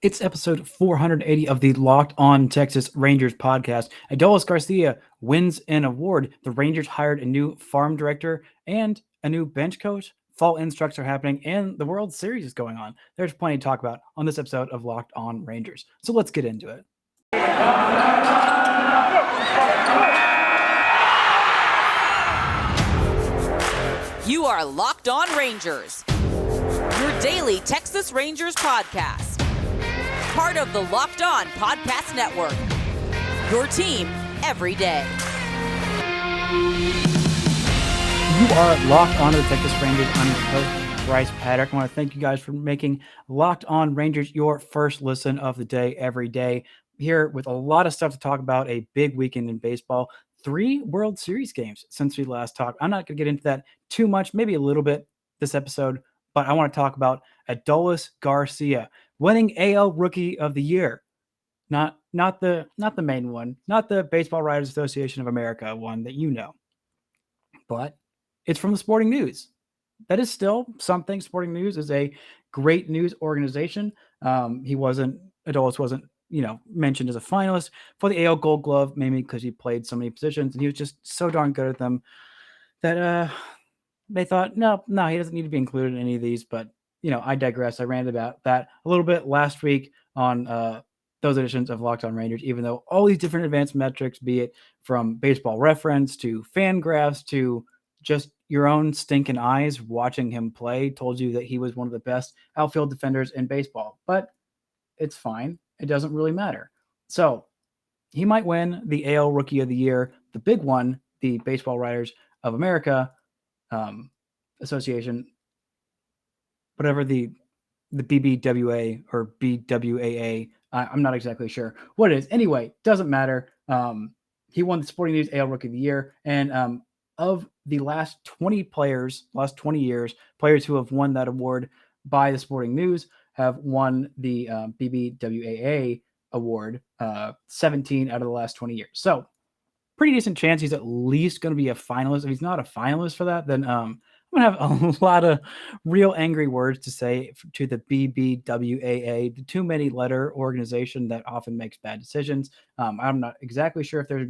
It's episode 480 of the Locked On Texas Rangers podcast. Adolis Garcia wins an award. The Rangers hired a new farm director and a new bench coach. Fall instructs are happening, and the World Series is going on. There's plenty to talk about on this episode of Locked On Rangers. So let's get into it. You are Locked On Rangers, your daily Texas Rangers podcast. Part of the Locked On Podcast Network, your team every day. You are Locked On to the Texas Rangers. I'm your host, Brice Paterik. I want to thank you guys for making Locked On Rangers your first listen of the day every day. Here with a lot of stuff to talk about, a big weekend in baseball. 3 World Series games since we last talked. I'm not going to get into that too much, maybe a little bit this episode, but I want to talk about Adolis Garcia winning AL Rookie of the Year. Not the main one, not the Baseball Writers Association of America one that you know, but it's from the Sporting News. That is still something. Sporting News is a great news organization. Adolis wasn't, mentioned as a finalist for the AL Gold Glove, mainly because he played so many positions and he was just so darn good at them that they thought, no, he doesn't need to be included in any of these. But, I digress. I ranted about that a little bit last week on those editions of Locked On Rangers, even though all these different advanced metrics, be it from Baseball Reference to Fangraphs to just your own stinking eyes watching him play, told you that he was one of the best outfield defenders in baseball. But it's fine. It doesn't really matter. So he might win the AL Rookie of the Year, the big one, the Baseball Writers of America Association, whatever the BBWA or BWAA. I'm not exactly sure what it is. Anyway, doesn't matter. He won the Sporting News AL Rookie of the Year. And of the last 20 years, players who have won that award by the Sporting News have won the BBWAA award 17 out of the last 20 years. So pretty decent chance he's at least going to be a finalist. If he's not a finalist for that, then I'm going to have a lot of real angry words to say to the BBWAA, the too many letter organization that often makes bad decisions. I'm not exactly sure if they're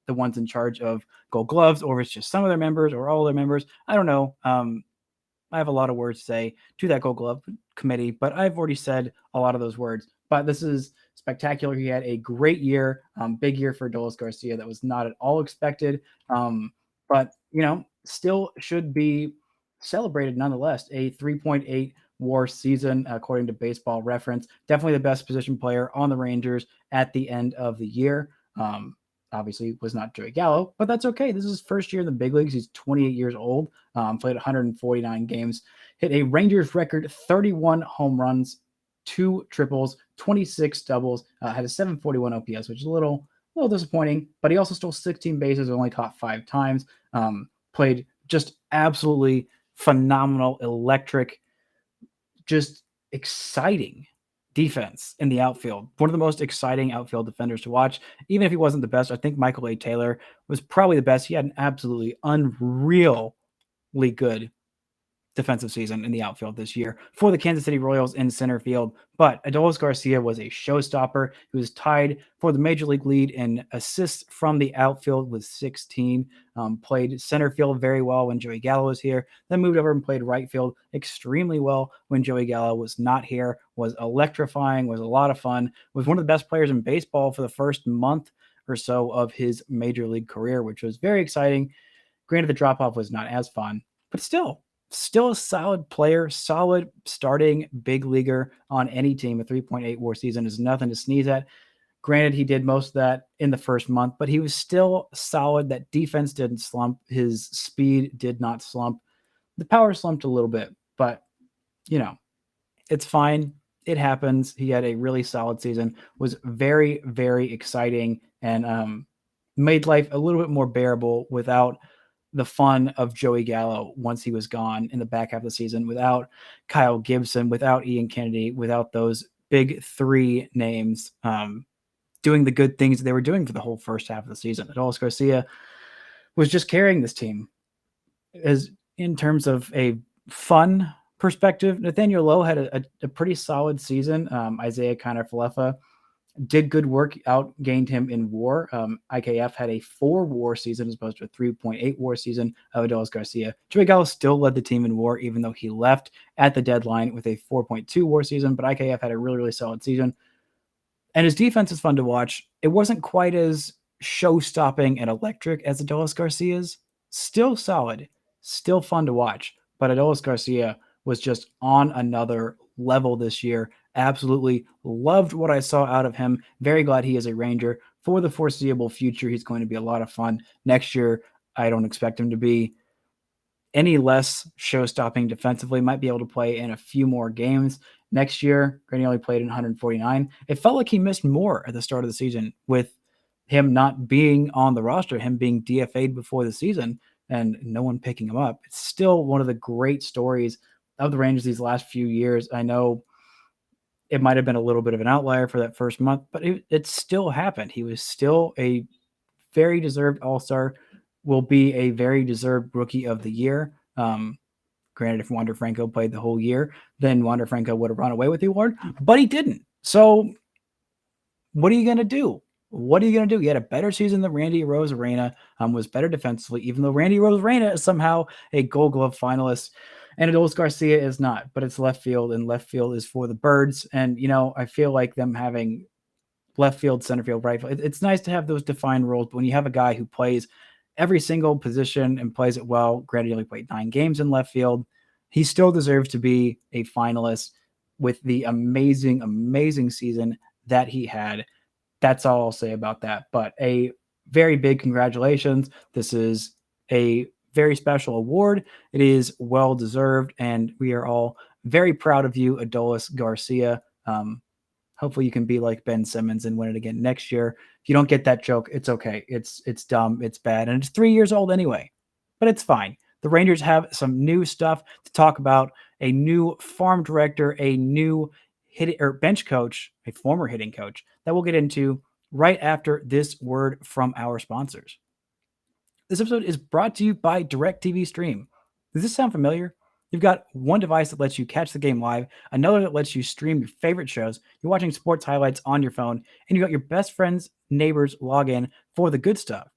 the ones in charge of Gold Gloves, or it's just some of their members or all their members. I don't know. I have a lot of words to say to that Gold Glove committee, but I've already said a lot of those words. But this is spectacular. He had a great year, big year for Adolis Garcia. That was not at all expected, but still should be celebrated nonetheless. A 3.8 WAR season, according to Baseball Reference. Definitely the best position player on the Rangers at the end of the year. Obviously was not Joey Gallo, but that's okay. This is his first year in the big leagues. He's 28 years old, played 149 games, hit a Rangers record 31 home runs, 2 triples, 26 doubles, had a 741 OPS, which is a little disappointing, but he also stole 16 bases, only caught 5 times, played just absolutely phenomenal, electric, just exciting defense in the outfield. One of the most exciting outfield defenders to watch. Even if he wasn't the best, I think Michael A. Taylor was probably the best. He had an absolutely unreally good defensive season in the outfield this year for the Kansas City Royals in center field. But Adolis Garcia was a showstopper. He was tied for the major league lead in assists from the outfield with 16. Played center field very well when Joey Gallo was here. Then moved over and played right field extremely well when Joey Gallo was not here. Was electrifying, was a lot of fun. Was one of the best players in baseball for the first month or so of his major league career, which was very exciting. Granted, the drop-off was not as fun, but still a solid player, solid starting big leaguer on any team. A 3.8 WAR season is nothing to sneeze at. Granted, he did most of that in the first month, but he was still solid. That defense didn't slump. His speed did not slump. The power slumped a little bit, but, it's fine. It happens. He had a really solid season, was very, very exciting, and made life a little bit more bearable without the fun of Joey Gallo once he was gone in the back half of the season, without Kyle Gibson, without Ian Kennedy, without those big 3 names doing the good things they were doing for the whole first half of the season. Adolis Garcia was just carrying this team as in terms of a fun perspective, Nathaniel Lowe had a pretty solid season. Isaiah Kiner-Falefa did good work, outgained him in WAR. IKF had a 4 WAR season as opposed to a 3.8 WAR season of Adolis Garcia. Joey Gallo still led the team in WAR, even though he left at the deadline with a 4.2 WAR season. But IKF had a really, really solid season. And his defense is fun to watch. It wasn't quite as show-stopping and electric as Adolis Garcia's. Still solid, still fun to watch. But Adolis Garcia was just on another level this year. Absolutely loved what I saw out of him. Very glad he is a Ranger for the foreseeable future. He's going to be a lot of fun. Next year, I don't expect him to be any less show-stopping defensively. Might be able to play in a few more games. Next year, Granioli played in 149. It felt like he missed more at the start of the season with him not being on the roster, him being DFA'd before the season, and no one picking him up. It's still one of the great stories of the Rangers these last few years. I know it might have been a little bit of an outlier for that first month, but it still happened. He was still a very deserved All-Star, will be a very deserved Rookie of the Year. Granted, if Wander Franco played the whole year, then Wander Franco would have run away with the award, but he didn't. So what are you going to do? What are you going to do? He had a better season than Randy Arozarena, was better defensively, even though Randy Arozarena is somehow a Gold Glove finalist, and Adolis Garcia is not, but it's left field, and left field is for the birds. And, I feel like them having left field, center field, right field, it's nice to have those defined roles, but when you have a guy who plays every single position and plays it well, granted he only played 9 games in left field, he still deserves to be a finalist with the amazing, amazing season that he had. That's all I'll say about that. But a very big congratulations. This is a very special award. It is well-deserved, and we are all very proud of you, Adolis Garcia. Hopefully you can be like Ben Simmons and win it again next year. If you don't get that joke, it's okay. It's dumb. It's bad. And it's 3 years old anyway, but it's fine. The Rangers have some new stuff to talk about, a new farm director, a new bench coach, a former hitting coach that we'll get into right after this word from our sponsors. This episode is brought to you by DirecTV Stream. Does this sound familiar? You've got one device that lets you catch the game live, another that lets you stream your favorite shows, you're watching sports highlights on your phone, and you got your best friends, neighbors log in for the good stuff.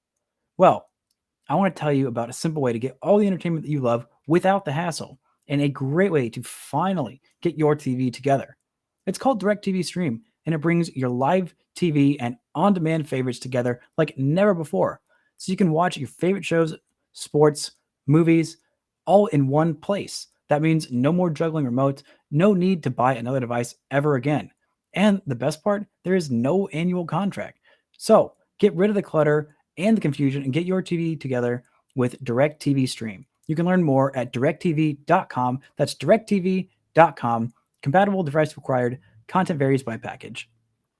Well, I want to tell you about a simple way to get all the entertainment that you love without the hassle, and a great way to finally get your TV together. It's called DirecTV Stream, and it brings your live TV and on-demand favorites together like never before. So you can watch your favorite shows, sports, movies, all in one place. That means no more juggling remotes, no need to buy another device ever again. And the best part, there is no annual contract. So get rid of the clutter and the confusion and get your TV together with DirecTV Stream. You can learn more at directtv.com. That's directtv.com. Compatible device required. Content varies by package.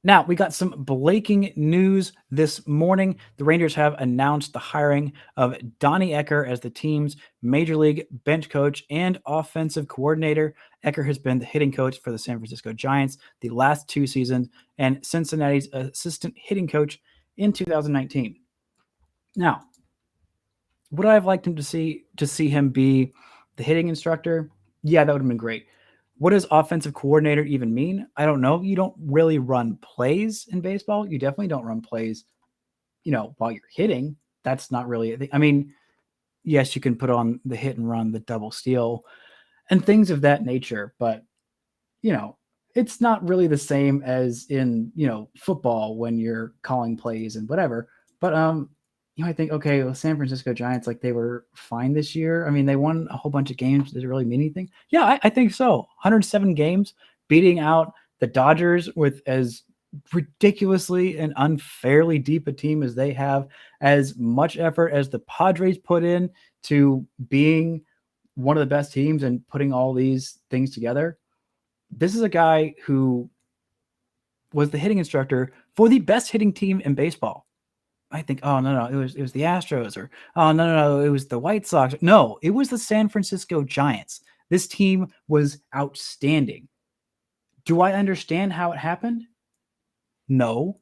Now, we got some breaking news this morning. The Rangers have announced the hiring of Donnie Ecker as the team's Major League bench coach and offensive coordinator. Ecker has been the hitting coach for the San Francisco Giants the last 2 seasons and Cincinnati's assistant hitting coach in 2019. Now, would I have liked him to see him be the hitting instructor? Yeah, that would have been great. What does offensive coordinator even mean? I don't know. You don't really run plays in baseball. You definitely don't run plays, while you're hitting. That's not really a thing. I mean, yes, you can put on the hit and run, the double steal, and things of that nature. But, it's not really the same as in, football when you're calling plays and whatever. But, I think, okay, well, San Francisco Giants, they were fine this year. I mean, they won a whole bunch of games. Does it really mean anything? Yeah, I think so. 107 games, beating out the Dodgers with as ridiculously and unfairly deep a team as they have, as much effort as the Padres put in to being one of the best teams and putting all these things together. This is a guy who was the hitting instructor for the best hitting team in baseball. I think, oh, no, it was the Astros, or, oh, no, it was the White Sox. No, it was the San Francisco Giants. This team was outstanding. Do I understand how it happened? No,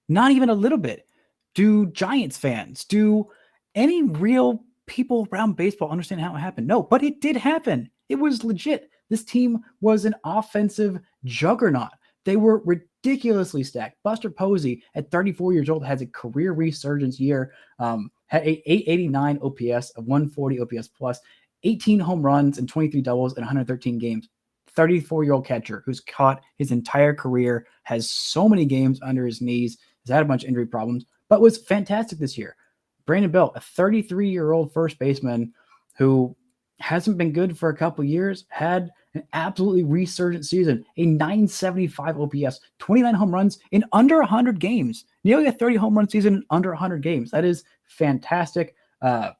not even a little bit. Do Giants fans, do any real people around baseball understand how it happened? No, but it did happen. It was legit. This team was an offensive juggernaut. They were ridiculously stacked. Buster Posey, at 34 years old, has a career resurgence year, had a 889 OPS, a 140 OPS plus, 18 home runs and 23 doubles in 113 games. 34-year-old catcher who's caught his entire career, has so many games under his knees, has had a bunch of injury problems, but was fantastic this year. Brandon Belt, a 33-year-old first baseman who hasn't been good for a couple years, had an absolutely resurgent season, a 975 OPS, 29 home runs in under 100 games, nearly a 30 home run season in under 100 games. That is fantastic.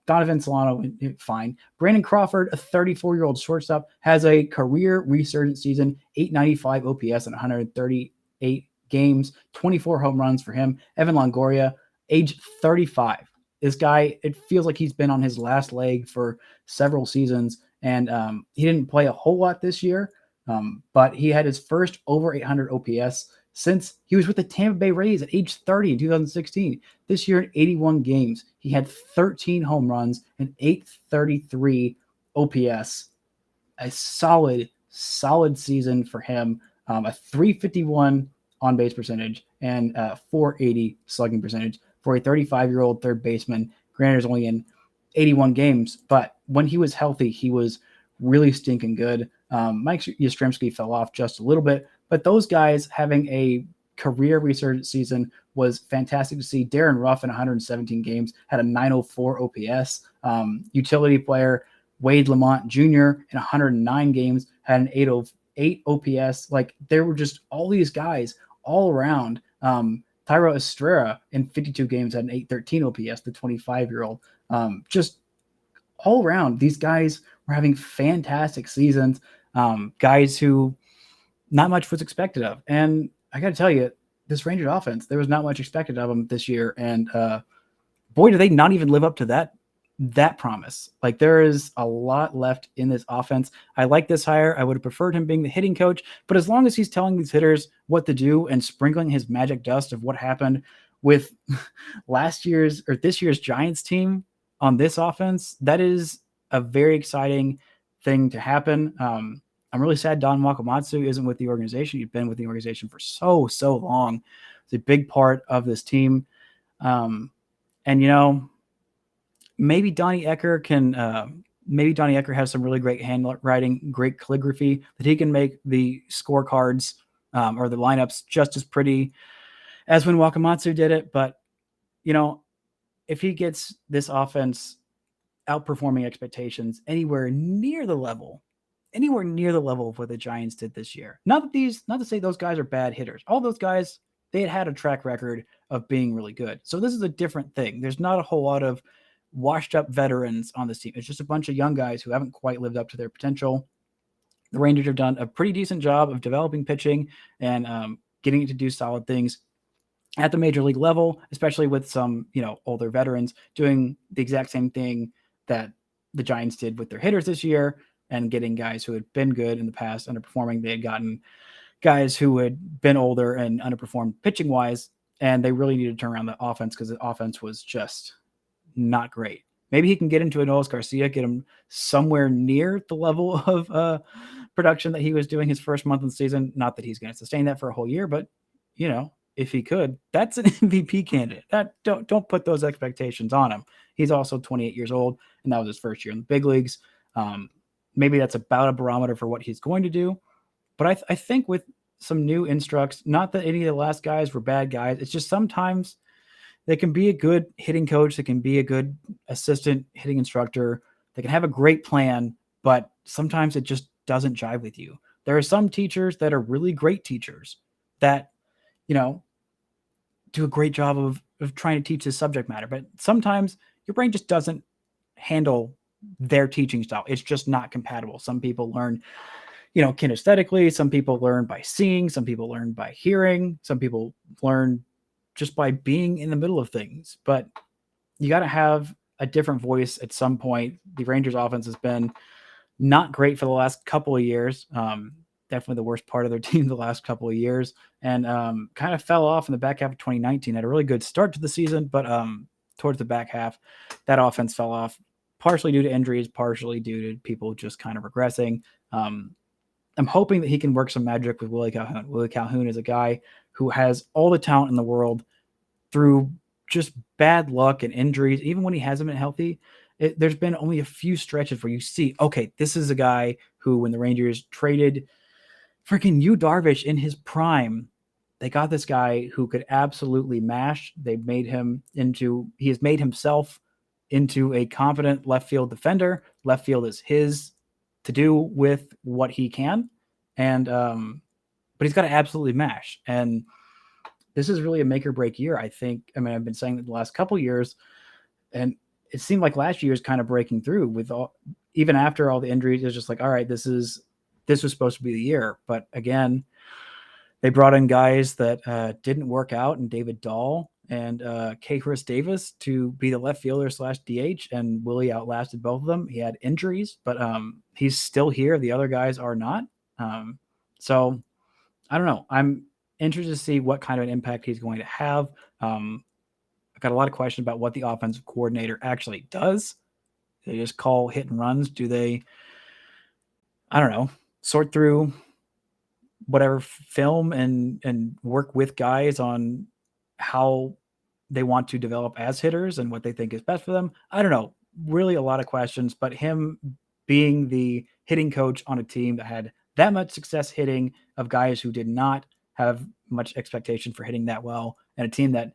Donovan Solano, fine. Brandon Crawford, a 34-year-old shortstop, has a career resurgent season, 895 OPS in 138 games, 24 home runs for him. Evan Longoria, age 35. This guy, it feels like he's been on his last leg for several seasons, and he didn't play a whole lot this year, but he had his first over 800 OPS since he was with the Tampa Bay Rays at age 30 in 2016. This year in 81 games, he had 13 home runs and 833 OPS. A solid season for him. A 351 on-base percentage and 480 slugging percentage for a 35-year-old third baseman. Granted, is only in 81 games, but when he was healthy, he was really stinking good. Mike Yastrzemski fell off just a little bit, but those guys having a career resurgent season was fantastic to see. Darren Ruff in 117 games had a 904 OPS. Utility player Wade Lamont Jr. in 109 games had an 808 OPS. Like, there were just all these guys all around. Thairo Estrella in 52 games had an 813 OPS, the 25-year-old. Just all around, these guys were having fantastic seasons. Guys who not much was expected of. And I got to tell you, this Rangers offense, there was not much expected of them this year. And boy, do they not even live up to that promise. Like, there is a lot left in this offense. I like this hire. I would have preferred him being the hitting coach, but as long as he's telling these hitters what to do and sprinkling his magic dust of what happened with this year's Giants team on this offense, that is a very exciting thing to happen. I'm really sad Don Wakamatsu isn't with the organization. He's been with the organization for so long. It's a big part of this team. And, maybe Donnie Ecker has some really great handwriting, great calligraphy, that he can make the scorecards or the lineups just as pretty as when Wakamatsu did it. But, if he gets this offense outperforming expectations anywhere near the level of what the Giants did this year, not to say those guys are bad hitters. All those guys, they had a track record of being really good. So this is a different thing. There's not a whole lot of washed up veterans on this team. It's just a bunch of young guys who haven't quite lived up to their potential. The Rangers have done a pretty decent job of developing pitching and getting it to do solid things at the major league level, especially with some, older veterans doing the exact same thing that the Giants did with their hitters this year, and getting guys who had been good in the past underperforming. They had gotten guys who had been older and underperformed pitching wise, and they really needed to turn around the offense because the offense was just not great. Maybe he can get into Adolis Garcia, get him somewhere near the level of production that he was doing his first month of the season. Not that he's going to sustain that for a whole year, but if he could, that's an MVP candidate. That don't put those expectations on him. He's also 28 years old, and that was his first year in the big leagues. Maybe that's about a barometer for what he's going to do. But I think with some new instructs, not that any of the last guys were bad guys. It's just sometimes they can be a good hitting coach. They can be a good assistant hitting instructor. They can have a great plan, but sometimes it just doesn't jive with you. There are some teachers that are really great teachers that, do a great job of trying to teach this subject matter. But sometimes your brain just doesn't handle their teaching style. It's just not compatible. Some people learn, kinesthetically. Some people learn by seeing. Some people learn by hearing. Some people learn just by being in the middle of things. But you got to have a different voice at some point. The Rangers offense has been not great for the last couple of years. Definitely the worst part of their team the last couple of years, and kind of fell off in the back half of 2019. Had a really good start to the season, but towards the back half, that offense fell off, partially due to injuries, partially due to people just kind of regressing. I'm hoping that he can work some magic with Willie Calhoun. Willie Calhoun is a guy who has all the talent in the world through just bad luck and injuries. Even when he hasn't been healthy, there's been only a few stretches where you see, okay, this is a guy who, when the Rangers traded freaking Yu Darvish in his prime, they got this guy who could absolutely mash. He has made himself into a confident left field defender. Left field is his to do with what he can. And, but he's got to absolutely mash. And this is really a make or break year. I think, I've been saying that the last couple years, and it seemed like last year is kind of breaking through with even after all the injuries. It's just like, all right, this was supposed to be the year. But again, they brought in guys that didn't work out, and David Dahl and K. Chris Davis to be the left fielder / DH, and Willie outlasted both of them. He had injuries, but he's still here. The other guys are not. So I don't know. I'm interested to see what kind of an impact he's going to have. I've got a lot of questions about what the offensive coordinator actually does. Do they just call hit and runs? Do they, I don't know, sort through whatever film and work with guys on how they want to develop as hitters and what they think is best for them? I don't know. Really a lot of questions, but him being the hitting coach on a team that had that much success hitting of guys who did not have much expectation for hitting that well, and a team that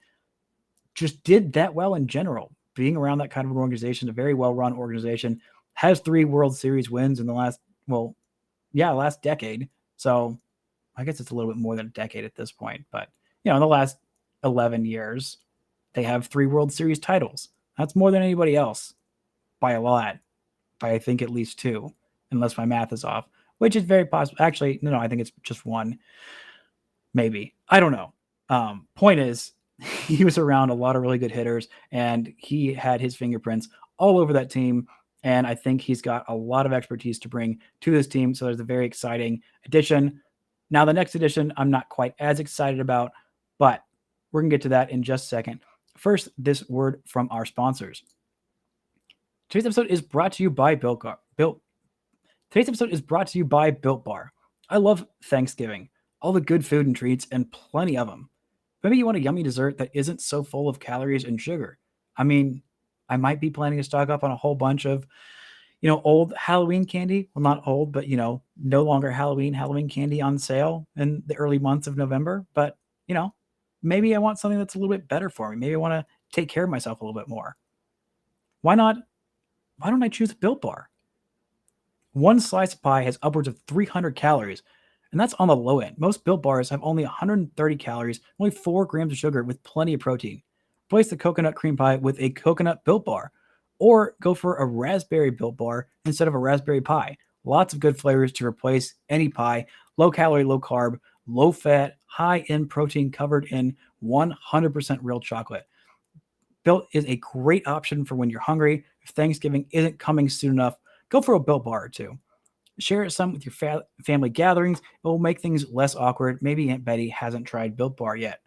just did that well in general, being around that kind of an organization, a very well-run organization, has 3 World Series wins in the last decade. So I guess it's a little bit more than a decade at this point, but in the last 11 years, they have 3 World Series titles. That's more than anybody else by a lot, by I think at least 2, unless my math is off, which is very possible. Actually, no, I think it's just 1. Maybe. I don't know. Point is, he was around a lot of really good hitters, and he had his fingerprints all over that team. And I think he's got a lot of expertise to bring to this team. So there's a very exciting addition. Now, the next edition, I'm not quite as excited about, but we're going to get to that in just a second. First, this word from our sponsors. Today's episode is brought to you by Built Bar. I love Thanksgiving. All the good food and treats, and plenty of them. Maybe you want a yummy dessert that isn't so full of calories and sugar. I might be planning to stock up on a whole bunch of, old Halloween candy. Well, not old, but, no longer Halloween candy on sale in the early months of November. But, maybe I want something that's a little bit better for me. Maybe I want to take care of myself a little bit more. Why not? Why don't I choose Built Bar? One slice of pie has upwards of 300 calories, and that's on the low end. Most Built Bars have only 130 calories, only 4 grams of sugar with plenty of protein. Replace the coconut cream pie with a coconut Built Bar, or go for a raspberry Built Bar instead of a raspberry pie. Lots of good flavors to replace any pie. Low calorie, low carb, low fat, high in protein, covered in 100% real chocolate. Built is a great option for when you're hungry. If Thanksgiving isn't coming soon enough, go for a Built Bar or 2. Share some with your family gatherings. It will make things less awkward. Maybe Aunt Betty hasn't tried Built Bar yet.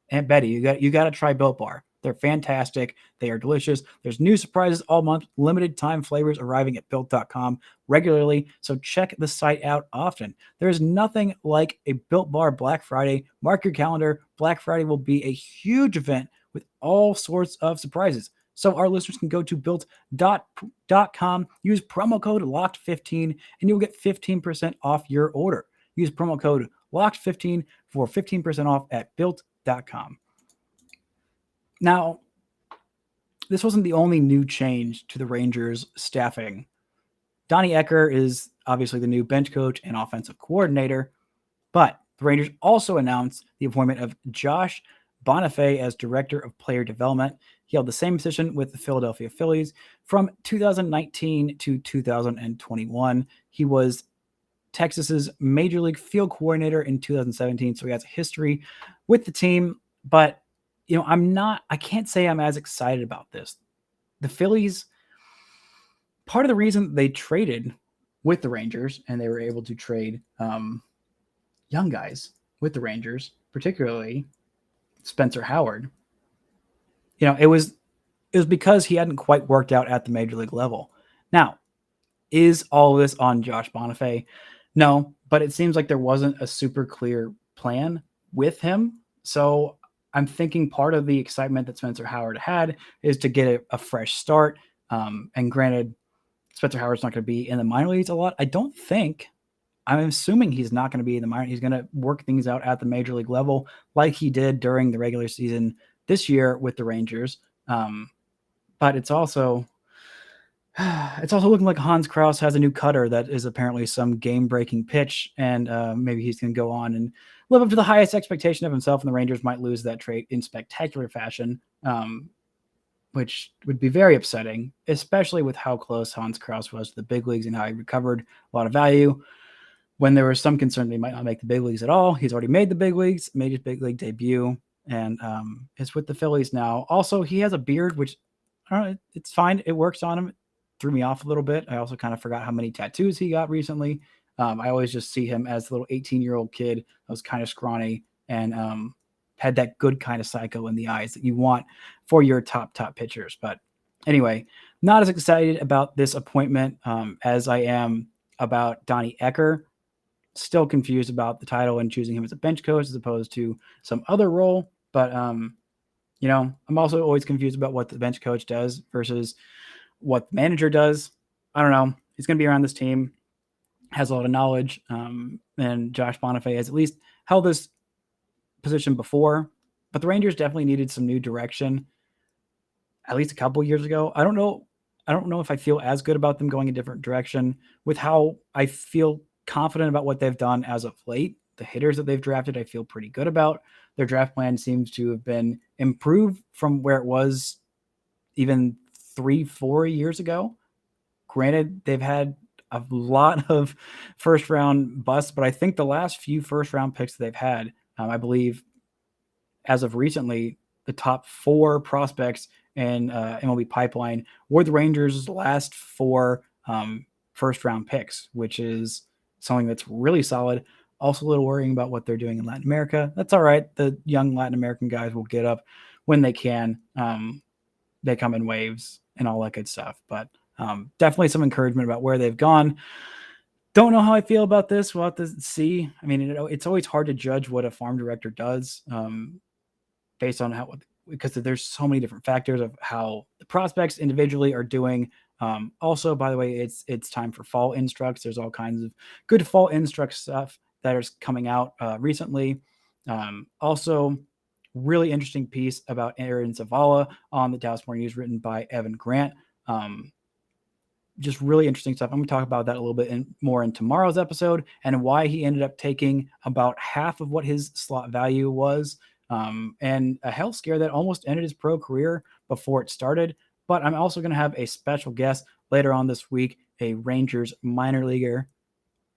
Aunt Betty, you got to try Built Bar. They're fantastic. They are delicious. There's new surprises all month. Limited time flavors arriving at Built.com regularly. So check the site out often. There's nothing like a Built Bar Black Friday. Mark your calendar. Black Friday will be a huge event with all sorts of surprises. So our listeners can go to built.com, use promo code LOCKED15, and you'll get 15% off your order. Use promo code LOCKED15 for 15% off at built.com. Now, this wasn't the only new change to the Rangers staffing. Donnie Ecker is obviously the new bench coach and offensive coordinator, but the Rangers also announced the appointment of Josh Bonifay as director of player development. He held the same position with the Philadelphia Phillies from 2019 to 2021. He was Texas's major league field coordinator in 2017, so he has a history with the team. But I can't say I'm as excited about this. The Phillies, part of the reason they traded with the Rangers, and they were able to trade young guys with the Rangers, particularly Spencer Howard, it was because he hadn't quite worked out at the major league level. Now, is all this on Josh Bonifay? No, but it seems like there wasn't a super clear plan with him. So I'm thinking part of the excitement that Spencer Howard had is to get a fresh start. And granted, Spencer Howard's not going to be in the minor leagues a lot. I'm assuming he's not going to be in the minor. He's going to work things out at the major league level like he did during the regular season this year with the Rangers. But it's also looking like Hans Kraus has a new cutter that is apparently some game-breaking pitch, and maybe he's going to go on and live up to the highest expectation of himself, and the Rangers might lose that trait in spectacular fashion, which would be very upsetting, especially with how close Hans Kraus was to the big leagues and how he recovered a lot of value. When there was some concern that he might not make the big leagues at all, he's already made the big leagues, made his big league debut, and is with the Phillies now. Also, he has a beard, which I don't know, it's fine. It works on him. It threw me off a little bit. I also kind of forgot how many tattoos he got recently. I always just see him as the little 18-year-old kid that was kind of scrawny and had that good kind of psycho in the eyes that you want for your top pitchers. But anyway, not as excited about this appointment as I am about Donnie Ecker. Still confused about the title and choosing him as a bench coach as opposed to some other role. But, I'm also always confused about what the bench coach does versus what the manager does. I don't know. He's going to be around this team, has a lot of knowledge, and Josh Bonifay has at least held this position before. But the Rangers definitely needed some new direction at least a couple years ago. I don't know if I feel as good about them going a different direction with how I feel confident about what they've done as of late. The hitters that they've drafted, I feel pretty good about. Their draft plan seems to have been improved from where it was even 3-4 years ago. Granted, they've had a lot of first round busts, but I think the last few first round picks that they've had, I believe as of recently, the top 4 prospects in MLB pipeline were the Rangers' last 4 first round picks, which is something that's really solid. Also a little worrying about what they're doing in Latin America. That's all right. The young Latin American guys will get up when they can. They come in waves and all that good stuff. But definitely some encouragement about where they've gone. Don't know how I feel about this. We'll have to see. I mean, it's always hard to judge what a farm director does based on because there's so many different factors of how the prospects individually are doing. Also, by the way, it's time for fall instructs. There's all kinds of good fall instruct stuff that is coming out recently. Also, really interesting piece about Aaron Zavala on the Dallas Morning News written by Evan Grant. Just really interesting stuff. I'm going to talk about that a little bit more in tomorrow's episode and why he ended up taking about half of what his slot value was, and a health scare that almost ended his pro career before it started. But I'm also going to have a special guest later on this week, a Rangers minor leaguer.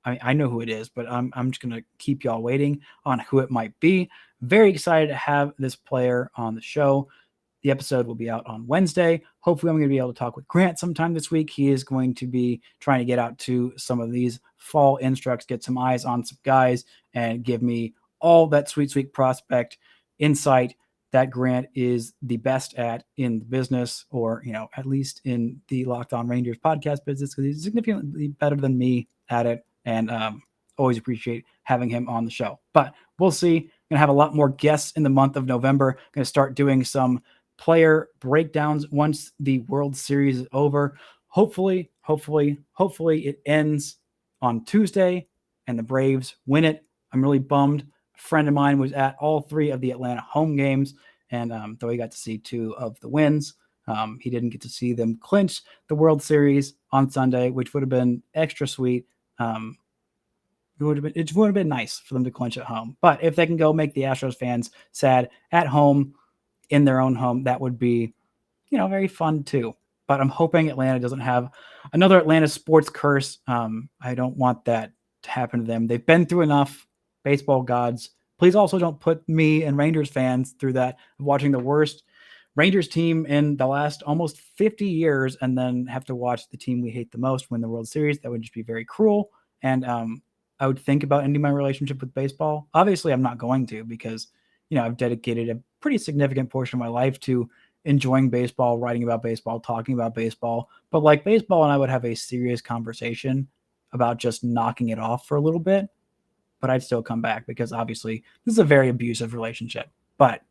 I know who it is, but I'm just going to keep y'all waiting on who it might be. Very excited to have this player on the show. The episode will be out on Wednesday. Hopefully, I'm going to be able to talk with Grant sometime this week. He is going to be trying to get out to some of these fall instructs, get some eyes on some guys, and give me all that sweet prospect insight that Grant is the best at in the business, or, at least in the Locked On Rangers podcast business, because he's significantly better than me at it. And always appreciate having him on the show. But we'll see. Going to have a lot more guests in the month of November. Going to start doing some player breakdowns once the World Series is over. Hopefully it ends on Tuesday and the Braves win it. I'm really bummed. A friend of mine was at all 3 of the Atlanta home games, and though he got to see 2 of the wins, he didn't get to see them clinch the World Series on Sunday, which would have been extra sweet. It would have been nice for them to clinch at home. But if they can go make the Astros fans sad at home, in their own home, that would be, very fun too. But I'm hoping Atlanta doesn't have another Atlanta sports curse. I don't want that to happen to them. They've been through enough, baseball gods. Please also don't put me and Rangers fans through that, watching the worst Rangers team in the last almost 50 years and then have to watch the team we hate the most win the World Series. That would just be very cruel. And I would think about ending my relationship with baseball. Obviously, I'm not going to, because, I've dedicated a pretty significant portion of my life to enjoying baseball, writing about baseball, talking about baseball. But like baseball and I would have a serious conversation about just knocking it off for a little bit. but I'd still come back because obviously this is a very abusive relationship. But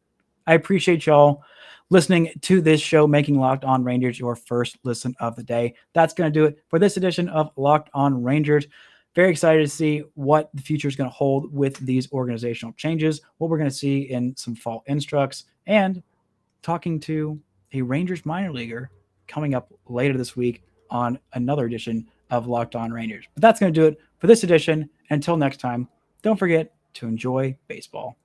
I appreciate y'all listening to this show, making Locked On Rangers your first listen of the day. That's going to do it for this edition of Locked On Rangers. Very excited to see what the future is going to hold with these organizational changes, what we're going to see in some fall instructs, and talking to a Rangers minor leaguer coming up later this week on another edition of Locked On Rangers. But that's going to do it for this edition. Until next time, don't forget to enjoy baseball.